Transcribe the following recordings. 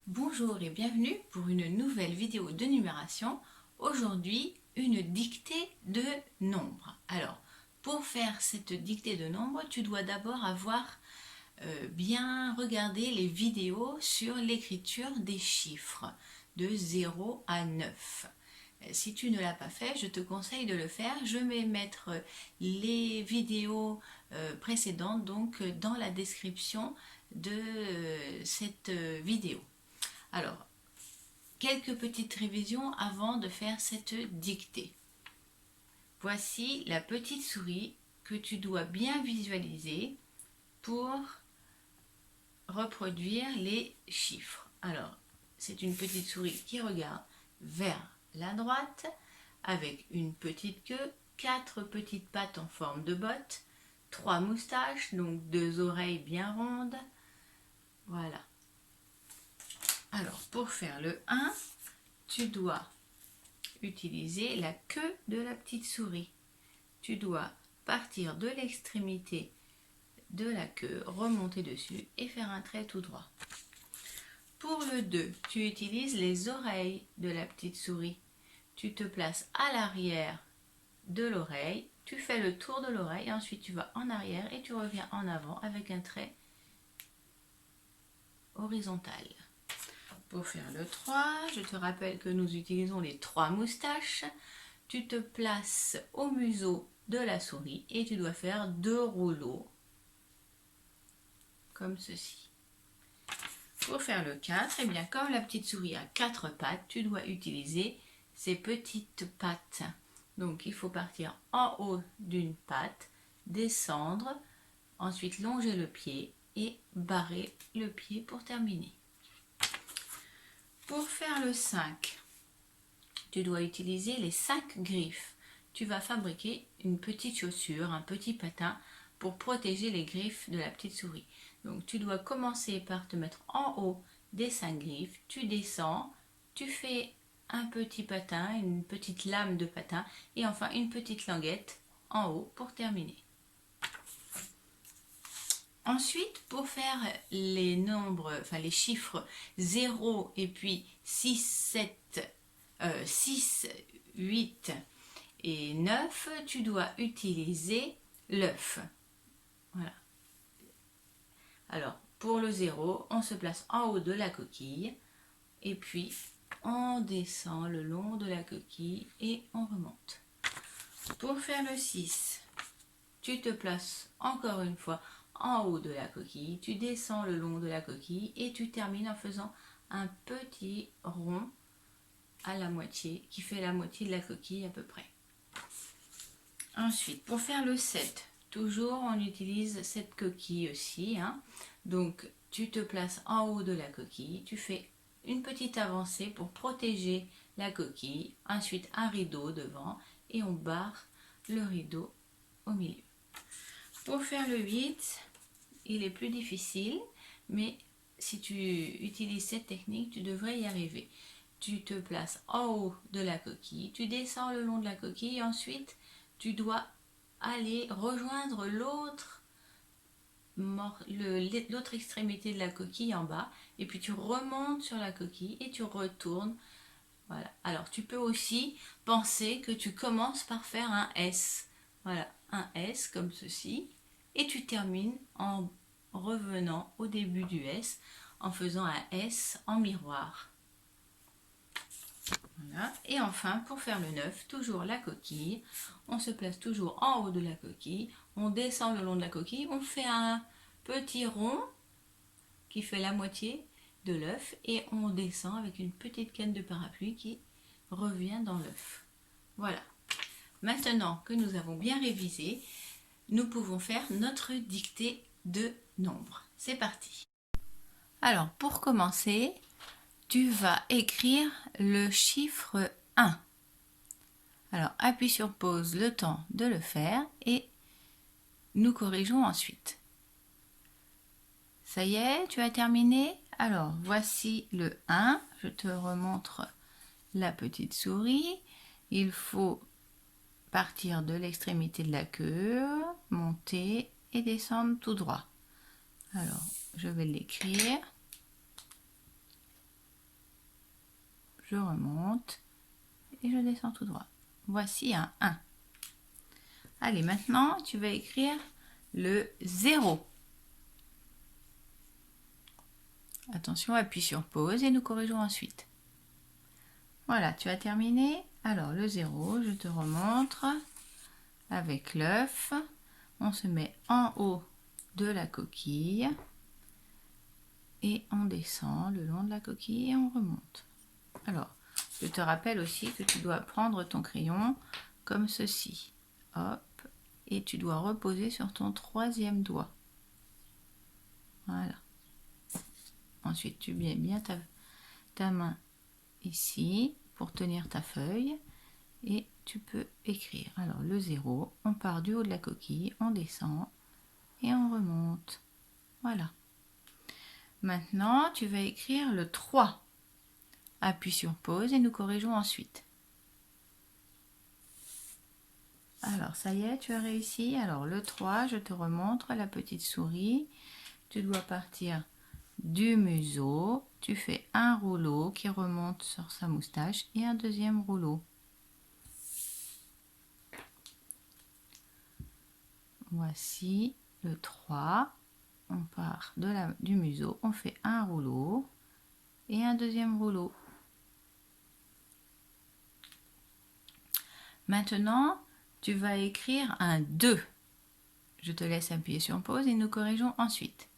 Bonjour et bienvenue pour une nouvelle vidéo de numération. Aujourd'hui, une dictée de nombres. Alors, pour faire cette dictée de nombres, tu dois d'abord avoir bien regardé les vidéos sur l'écriture des chiffres de 0 à 9. Si tu ne l'as pas fait, je te conseille de le faire. Je vais mettre les vidéos précédentes donc dans la description de cette vidéo. Alors, quelques petites révisions avant de faire cette dictée. Voici la petite souris que tu dois bien visualiser pour reproduire les chiffres. Alors, c'est une petite souris qui regarde vers la droite avec une petite queue, 4 petites pattes en forme de botte, 3 moustaches, donc 2 oreilles bien rondes. Voilà. Alors, pour faire le 1, tu dois utiliser la queue de la petite souris. Tu dois partir de l'extrémité de la queue, remonter dessus et faire un trait tout droit. Pour le 2, tu utilises les oreilles de la petite souris. Tu te places à l'arrière de l'oreille, tu fais le tour de l'oreille, ensuite tu vas en arrière et tu reviens en avant avec un trait horizontal. Pour faire le 3, je te rappelle que nous utilisons les 3 moustaches. Tu te places au museau de la souris et tu dois faire 2 rouleaux comme ceci. Pour faire le 4, eh bien, comme la petite souris a 4 pattes, tu dois utiliser ces petites pattes. Donc il faut partir en haut d'une patte, descendre, ensuite longer le pied et barrer le pied pour terminer. Pour faire le 5, tu dois utiliser les 5 griffes. Tu vas fabriquer une petite chaussure, un petit patin pour protéger les griffes de la petite souris. Donc tu dois commencer par te mettre en haut des 5 griffes, tu descends, tu fais un petit patin, une petite lame de patin et enfin une petite languette en haut pour terminer. Ensuite, pour faire les nombres, enfin les chiffres 0 et puis 6, 8 et 9, tu dois utiliser l'œuf. Voilà. Alors, pour le 0, on se place en haut de la coquille et puis on descend le long de la coquille et on remonte. Pour faire le 6, tu te places encore une fois en haut de la coquille, tu descends le long de la coquille et tu termines en faisant un petit rond à la moitié, qui fait la moitié de la coquille à peu près. Ensuite, pour faire le 7, toujours on utilise cette coquille aussi. Donc, tu te places en haut de la coquille, tu fais une petite avancée pour protéger la coquille, ensuite un rideau devant et on barre le rideau au milieu. Pour faire le 8, il est plus difficile, mais si tu utilises cette technique, tu devrais y arriver. Tu te places en haut de la coquille, tu descends le long de la coquille, et ensuite tu dois aller rejoindre l'autre extrémité de la coquille en bas, et puis tu remontes sur la coquille et tu retournes. Voilà. Alors tu peux aussi penser que tu commences par faire un S. Voilà, un S comme ceci, et tu termines en revenant au début du S en faisant un S en miroir. Voilà. Et enfin, pour faire le 9, toujours la coquille, on se place toujours en haut de la coquille, on descend le long de la coquille, on fait un petit rond qui fait la moitié de l'œuf et on descend avec une petite canne de parapluie qui revient dans l'œuf. Voilà. Maintenant que nous avons bien révisé, nous pouvons faire notre dictée de nombres. C'est parti. Alors, pour commencer, tu vas écrire le chiffre 1. Alors, appuie sur pause le temps de le faire et nous corrigeons ensuite. Ça y est, tu as terminé? Alors, voici le 1. Je te remontre la petite souris. Il faut partir de l'extrémité de la queue, monter et descendre tout droit. Alors, je vais l'écrire. je remonte et je descends tout droit. Voici un 1. Allez, maintenant, tu vas écrire le 0. Attention, appuie sur pause et nous corrigeons ensuite. Voilà, tu as terminé. Alors, le 0, je te remontre avec l'œuf. On se met en haut de la coquille et on descend le long de la coquille et on remonte. Alors, je te rappelle aussi que tu dois prendre ton crayon comme ceci. Hop, et tu dois reposer sur ton 3e doigt. Voilà. Ensuite, tu mets bien ta main ici pour tenir ta feuille et tu peux écrire. Alors, le 0, on part du haut de la coquille, on descend et on remonte. Voilà. Maintenant, tu vas écrire le 3. Appuie sur pause et nous corrigeons ensuite. Alors, ça y est, tu as réussi. Alors, le 3, je te remontre la petite souris. Tu dois partir du museau. Tu fais un rouleau qui remonte sur sa moustache et un deuxième rouleau. Voici le 3. On part du museau. On fait un rouleau et un deuxième rouleau. Maintenant, tu vas écrire un 2. Je te laisse appuyer sur pause et nous corrigeons ensuite.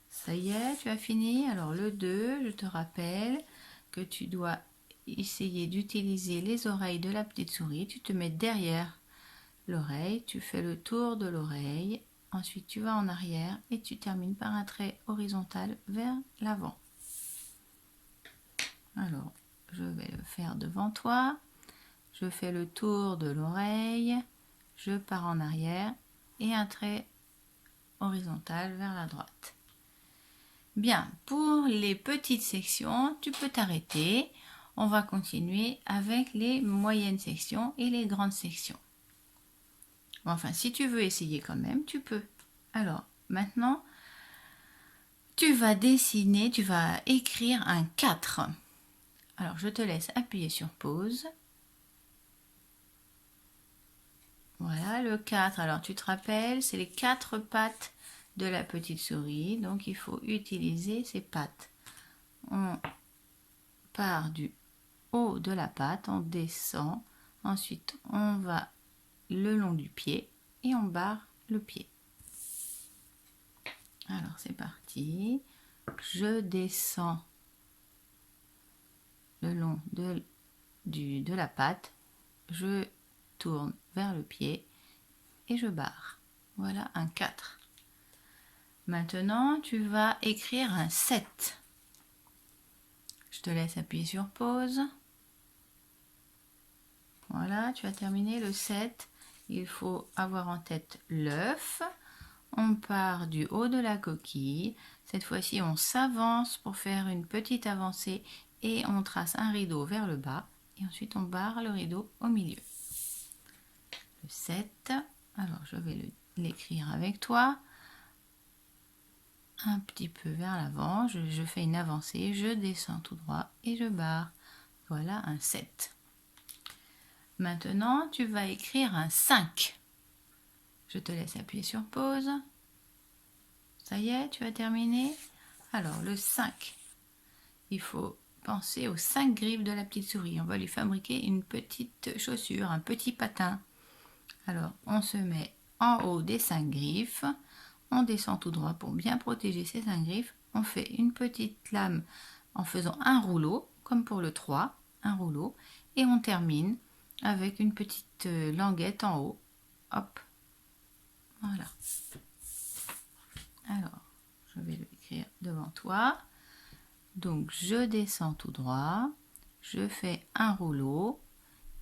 Ça y est, tu as fini. Alors le 2, je te rappelle que tu dois essayer d'utiliser les oreilles de la petite souris. Tu te mets derrière l'oreille, tu fais le tour de l'oreille. Ensuite, tu vas en arrière et tu termines par un trait horizontal vers l'avant. Alors, je vais le faire devant toi. Je fais le tour de l'oreille. Je pars en arrière et un trait horizontal vers la droite. Bien, pour les petites sections, tu peux t'arrêter. On va continuer avec les moyennes sections et les grandes sections. Enfin, si tu veux essayer quand même, tu peux. Alors, maintenant, tu vas dessiner, tu vas écrire un 4. Alors, je te laisse appuyer sur pause. Voilà, le 4. Alors, tu te rappelles, c'est les 4 pattes de la petite souris. Donc, il faut utiliser ces pattes. On part du haut de la patte, on descend. Ensuite, on va le long du pied et on barre le pied. Alors, c'est parti. Je descends le long de la patte. Je tourne vers le pied et je barre. Voilà un 4. Maintenant, tu vas écrire un 7. Je te laisse appuyer sur pause. Voilà, tu as terminé le 7. Il faut avoir en tête l'œuf. On part du haut de la coquille. Cette fois-ci, on s'avance pour faire une petite avancée et on trace un rideau vers le bas. Et ensuite, on barre le rideau au milieu. Le 7. Alors, je vais l'écrire avec toi. Un petit peu vers l'avant. Je fais une avancée. Je descends tout droit et je barre. Voilà un 7. Maintenant, tu vas écrire un 5. Je te laisse appuyer sur pause. Ça y est, tu as terminé. Alors, le 5. Il faut penser aux 5 griffes de la petite souris. On va lui fabriquer une petite chaussure, un petit patin. Alors, on se met en haut des 5 griffes. On descend tout droit pour bien protéger ces 5 griffes. On fait une petite lame en faisant un rouleau, comme pour le 3, un rouleau. Et on termine avec une petite languette en haut. Hop. Voilà. Alors, je vais l'écrire devant toi. Donc, je descends tout droit. Je fais un rouleau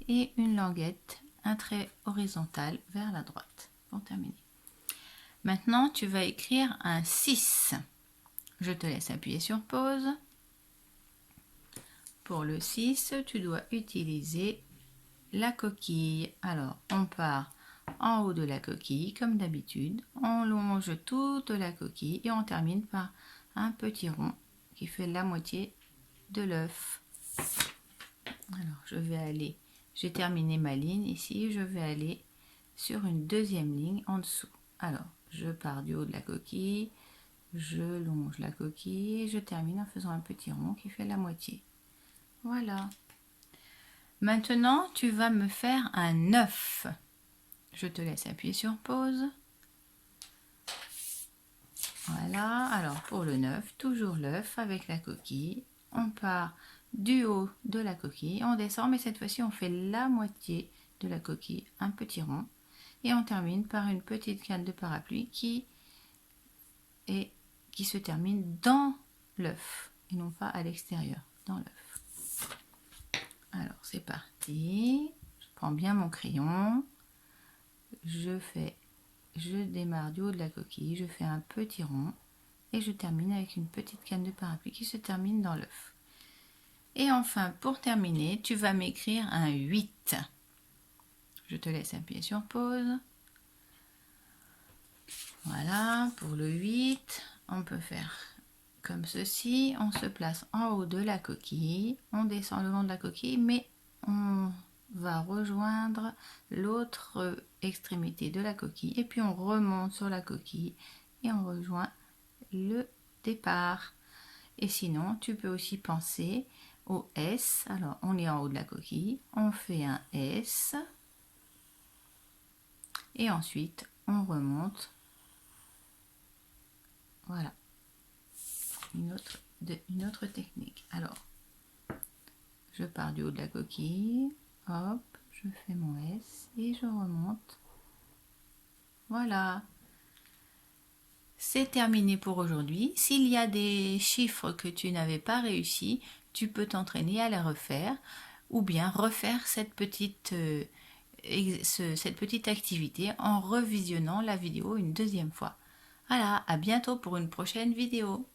et une languette, un trait horizontal vers la droite pour terminer. Maintenant, tu vas écrire un 6. Je te laisse appuyer sur pause. Pour le 6, tu dois utiliser la coquille. Alors, on part en haut de la coquille, comme d'habitude. On longe toute la coquille et on termine par un petit rond qui fait la moitié de l'œuf. Alors, j'ai terminé ma ligne ici, je vais aller sur une deuxième ligne en dessous. Alors, je pars du haut de la coquille, je longe la coquille et je termine en faisant un petit rond qui fait la moitié. Voilà. Maintenant, tu vas me faire un œuf. Je te laisse appuyer sur pause. Voilà, alors pour le 9, toujours l'œuf avec la coquille. On part du haut de la coquille, on descend, mais cette fois-ci on fait la moitié de la coquille, un petit rond. Et on termine par une petite canne de parapluie qui se termine dans l'œuf et non pas à l'extérieur, dans l'œuf. Alors c'est parti, je prends bien mon crayon, je démarre du haut de la coquille, je fais un petit rond et je termine avec une petite canne de parapluie qui se termine dans l'œuf. Et enfin, pour terminer, tu vas m'écrire un 8. Je te laisse appuyer sur pause. Voilà, pour le 8, on peut faire comme ceci. On se place en haut de la coquille, on descend le long de la coquille, mais on va rejoindre l'autre extrémité de la coquille et puis on remonte sur la coquille et on rejoint le départ. Et sinon, tu peux aussi penser au S. Alors, on est en haut de la coquille, on fait un S et ensuite on remonte. Voilà, une autre technique. Alors, je pars du haut de la coquille, hop, je fais mon S et je remonte. Voilà, c'est terminé pour aujourd'hui. S'il y a des chiffres que tu n'avais pas réussi, tu peux t'entraîner à les refaire ou bien refaire cette petite activité en revisionnant la vidéo une deuxième fois. Voilà, à bientôt pour une prochaine vidéo.